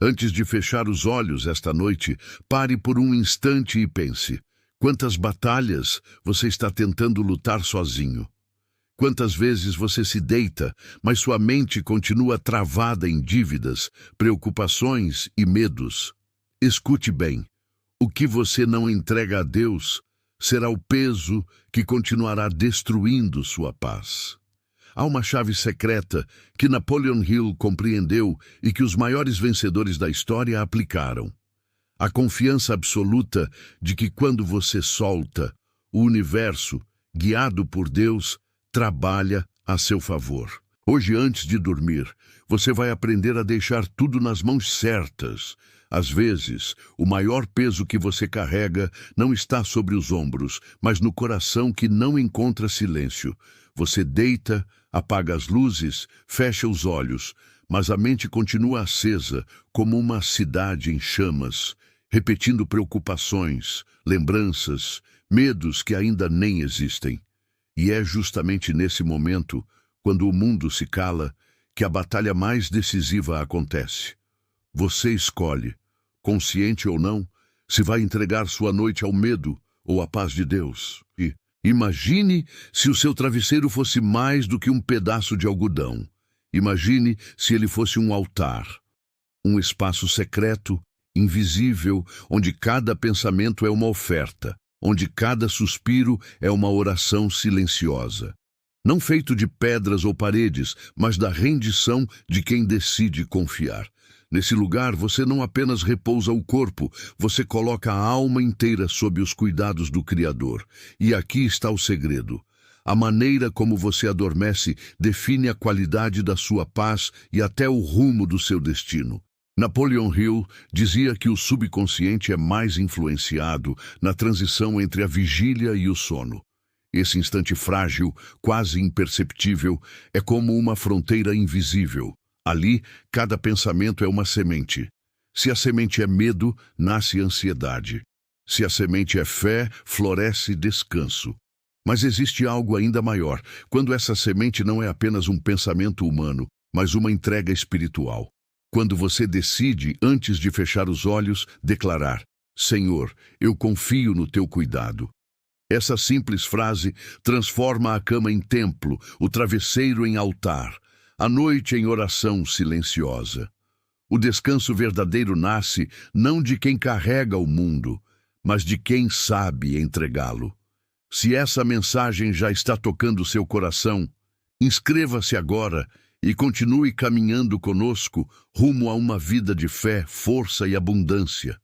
Antes de fechar os olhos esta noite, pare por um instante e pense: quantas batalhas você está tentando lutar sozinho? Quantas vezes você se deita, mas sua mente continua travada em dívidas, preocupações e medos? Escute bem: o que você não entrega a Deus será o peso que continuará destruindo sua paz. Há uma chave secreta que Napoleon Hill compreendeu e que os maiores vencedores da história aplicaram. A confiança absoluta de que quando você solta, o universo, guiado por Deus, trabalha a seu favor. Hoje, antes de dormir, você vai aprender a deixar tudo nas mãos certas. Às vezes, o maior peso que você carrega não está sobre os ombros, mas no coração que não encontra silêncio. Você deita, apaga as luzes, fecha os olhos, mas a mente continua acesa, como uma cidade em chamas, repetindo preocupações, lembranças, medos que ainda nem existem. E é justamente nesse momento, quando o mundo se cala, que a batalha mais decisiva acontece. Você escolhe, consciente ou não, se vai entregar sua noite ao medo ou à paz de Deus. E imagine se o seu travesseiro fosse mais do que um pedaço de algodão. Imagine se ele fosse um altar, um espaço secreto, invisível, onde cada pensamento é uma oferta, onde cada suspiro é uma oração silenciosa. Não feito de pedras ou paredes, mas da rendição de quem decide confiar. Nesse lugar, você não apenas repousa o corpo, você coloca a alma inteira sob os cuidados do Criador. E aqui está o segredo. A maneira como você adormece define a qualidade da sua paz e até o rumo do seu destino. Napoleon Hill dizia que o subconsciente é mais influenciado na transição entre a vigília e o sono. Esse instante frágil, quase imperceptível, é como uma fronteira invisível. Ali, cada pensamento é uma semente. Se a semente é medo, nasce ansiedade. Se a semente é fé, floresce descanso. Mas existe algo ainda maior, quando essa semente não é apenas um pensamento humano, mas uma entrega espiritual. Quando você decide, antes de fechar os olhos, declarar: Senhor, eu confio no teu cuidado. Essa simples frase transforma a cama em templo, o travesseiro em altar, a noite em oração silenciosa. O descanso verdadeiro nasce não de quem carrega o mundo, mas de quem sabe entregá-lo. Se essa mensagem já está tocando seu coração, inscreva-se agora e continue caminhando conosco rumo a uma vida de fé, força e abundância.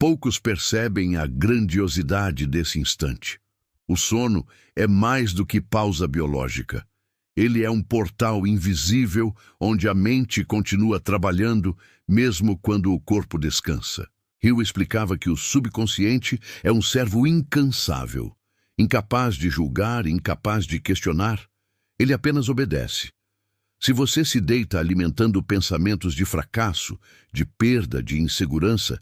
Poucos percebem a grandiosidade desse instante. O sono é mais do que pausa biológica. Ele é um portal invisível onde a mente continua trabalhando, mesmo quando o corpo descansa. Hill explicava que o subconsciente é um servo incansável, incapaz de julgar, incapaz de questionar. Ele apenas obedece. Se você se deita alimentando pensamentos de fracasso, de perda, de insegurança,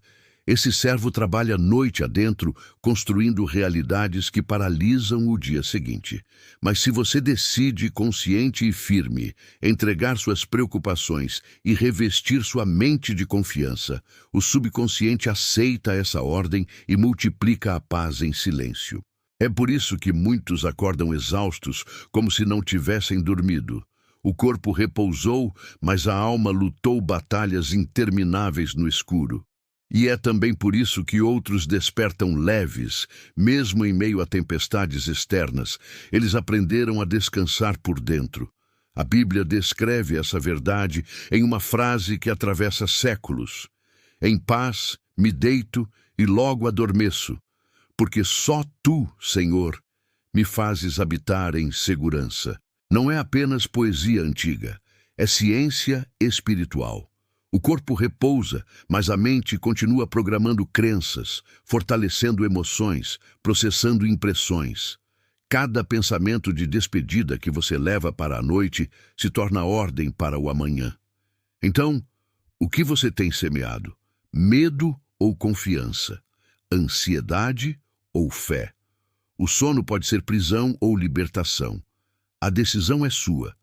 esse servo trabalha noite adentro, construindo realidades que paralisam o dia seguinte. Mas se você decide, consciente e firme, entregar suas preocupações e revestir sua mente de confiança, o subconsciente aceita essa ordem e multiplica a paz em silêncio. É por isso que muitos acordam exaustos, como se não tivessem dormido. O corpo repousou, mas a alma lutou batalhas intermináveis no escuro. E é também por isso que outros despertam leves, mesmo em meio a tempestades externas. Eles aprenderam a descansar por dentro. A Bíblia descreve essa verdade em uma frase que atravessa séculos. Em paz me deito e logo adormeço, porque só tu, Senhor, me fazes habitar em segurança. Não é apenas poesia antiga, é ciência espiritual. O corpo repousa, mas a mente continua programando crenças, fortalecendo emoções, processando impressões. Cada pensamento de despedida que você leva para a noite se torna ordem para o amanhã. Então, o que você tem semeado? Medo ou confiança? Ansiedade ou fé? O sono pode ser prisão ou libertação. A decisão é sua,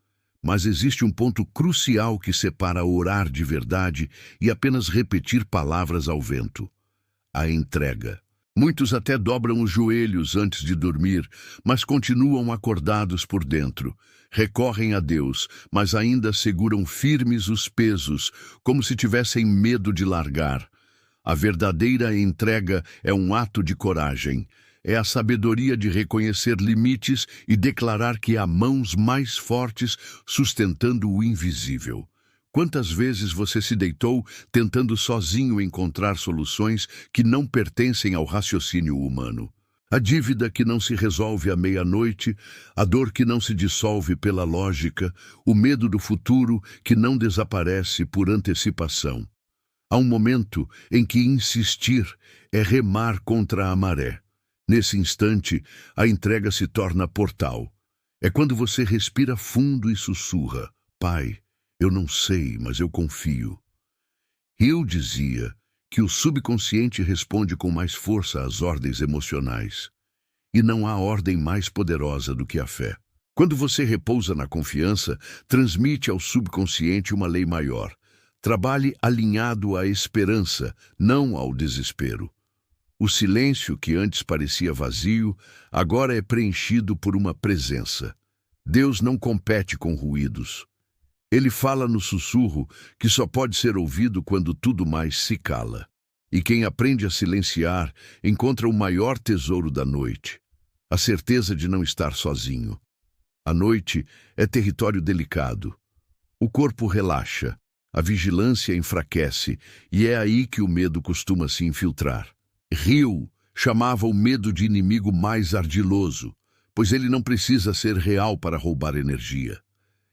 Mas existe um ponto crucial que separa orar de verdade e apenas repetir palavras ao vento: a entrega. Muitos até dobram os joelhos antes de dormir, mas continuam acordados por dentro. Recorrem a Deus, mas ainda seguram firmes os pesos, como se tivessem medo de largar. A verdadeira entrega é um ato de coragem. É a sabedoria de reconhecer limites e declarar que há mãos mais fortes sustentando o invisível. Quantas vezes você se deitou tentando sozinho encontrar soluções que não pertencem ao raciocínio humano? A dívida que não se resolve à meia-noite, a dor que não se dissolve pela lógica, o medo do futuro que não desaparece por antecipação. Há um momento em que insistir é remar contra a maré. Nesse instante, a entrega se torna portal. É quando você respira fundo e sussurra: Pai, eu não sei, mas eu confio. Hill dizia que o subconsciente responde com mais força às ordens emocionais. E não há ordem mais poderosa do que a fé. Quando você repousa na confiança, transmite ao subconsciente uma lei maior. Trabalhe alinhado à esperança, não ao desespero. O silêncio que antes parecia vazio, agora é preenchido por uma presença. Deus não compete com ruídos. Ele fala no sussurro que só pode ser ouvido quando tudo mais se cala. E quem aprende a silenciar encontra o maior tesouro da noite: a certeza de não estar sozinho. A noite é território delicado. O corpo relaxa, a vigilância enfraquece, e é aí que o medo costuma se infiltrar. Hill chamava o medo de inimigo mais ardiloso, pois ele não precisa ser real para roubar energia.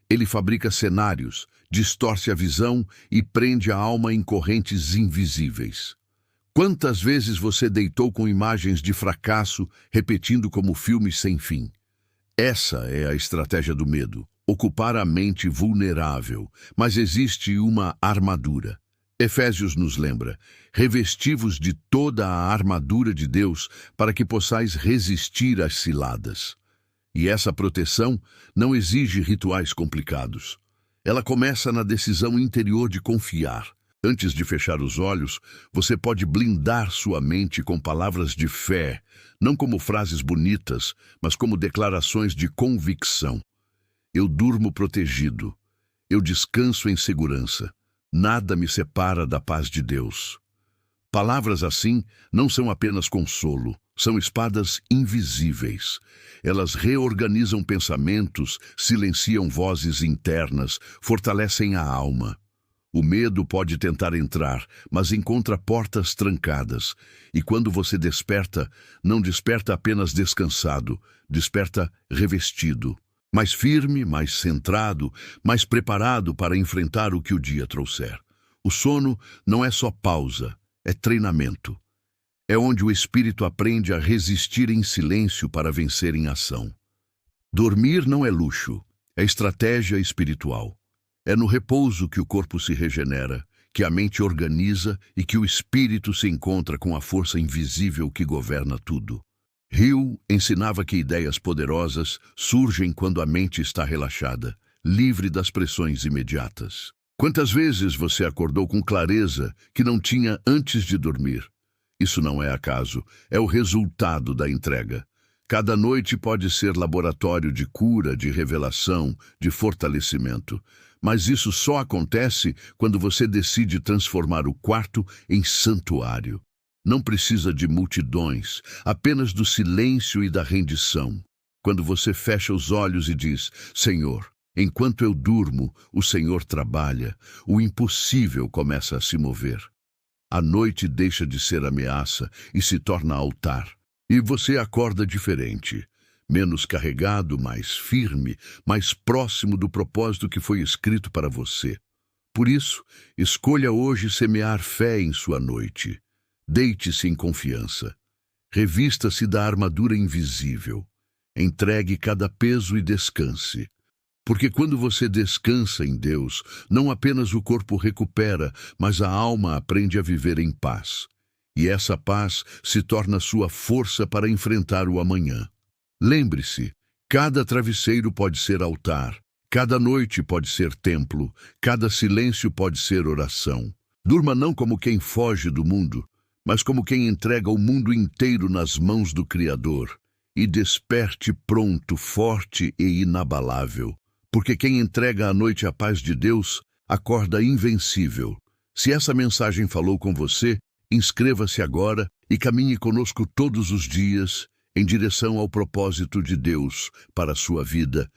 Ele fabrica cenários, distorce a visão e prende a alma em correntes invisíveis. Quantas vezes você deitou com imagens de fracasso, repetindo como filmes sem fim? Essa é a estratégia do medo: ocupar a mente vulnerável. Mas existe uma armadura. Efésios nos lembra: revesti-vos de toda a armadura de Deus para que possais resistir às ciladas. E essa proteção não exige rituais complicados. Ela começa na decisão interior de confiar. Antes de fechar os olhos, você pode blindar sua mente com palavras de fé, não como frases bonitas, mas como declarações de convicção. Eu durmo protegido. Eu descanso em segurança. Nada me separa da paz de Deus. Palavras assim não são apenas consolo, são espadas invisíveis. Elas reorganizam pensamentos, silenciam vozes internas, fortalecem a alma. O medo pode tentar entrar, mas encontra portas trancadas. E quando você desperta, não desperta apenas descansado, desperta revestido. Mais firme, mais centrado, mais preparado para enfrentar o que o dia trouxer. O sono não é só pausa, é treinamento. É onde o espírito aprende a resistir em silêncio para vencer em ação. Dormir não é luxo, é estratégia espiritual. É no repouso que o corpo se regenera, que a mente organiza e que o espírito se encontra com a força invisível que governa tudo. Hill ensinava que ideias poderosas surgem quando a mente está relaxada, livre das pressões imediatas. Quantas vezes você acordou com clareza que não tinha antes de dormir? Isso não é acaso, é o resultado da entrega. Cada noite pode ser laboratório de cura, de revelação, de fortalecimento. Mas isso só acontece quando você decide transformar o quarto em santuário. Não precisa de multidões, apenas do silêncio e da rendição. Quando você fecha os olhos e diz: Senhor, enquanto eu durmo, o Senhor trabalha, o impossível começa a se mover. A noite deixa de ser ameaça e se torna altar. E você acorda diferente, menos carregado, mais firme, mais próximo do propósito que foi escrito para você. Por isso, escolha hoje semear fé em sua noite. Deite-se em confiança. Revista-se da armadura invisível. Entregue cada peso e descanse. Porque quando você descansa em Deus, não apenas o corpo recupera, mas a alma aprende a viver em paz. E essa paz se torna sua força para enfrentar o amanhã. Lembre-se, cada travesseiro pode ser altar, Cada noite pode ser templo, cada silêncio pode ser oração. Durma não como quem foge do mundo, mas como quem entrega o mundo inteiro nas mãos do Criador. E desperte pronto, forte e inabalável. Porque quem entrega à noite a paz de Deus, acorda invencível. Se essa mensagem falou com você, inscreva-se agora e caminhe conosco todos os dias em direção ao propósito de Deus para a sua vida.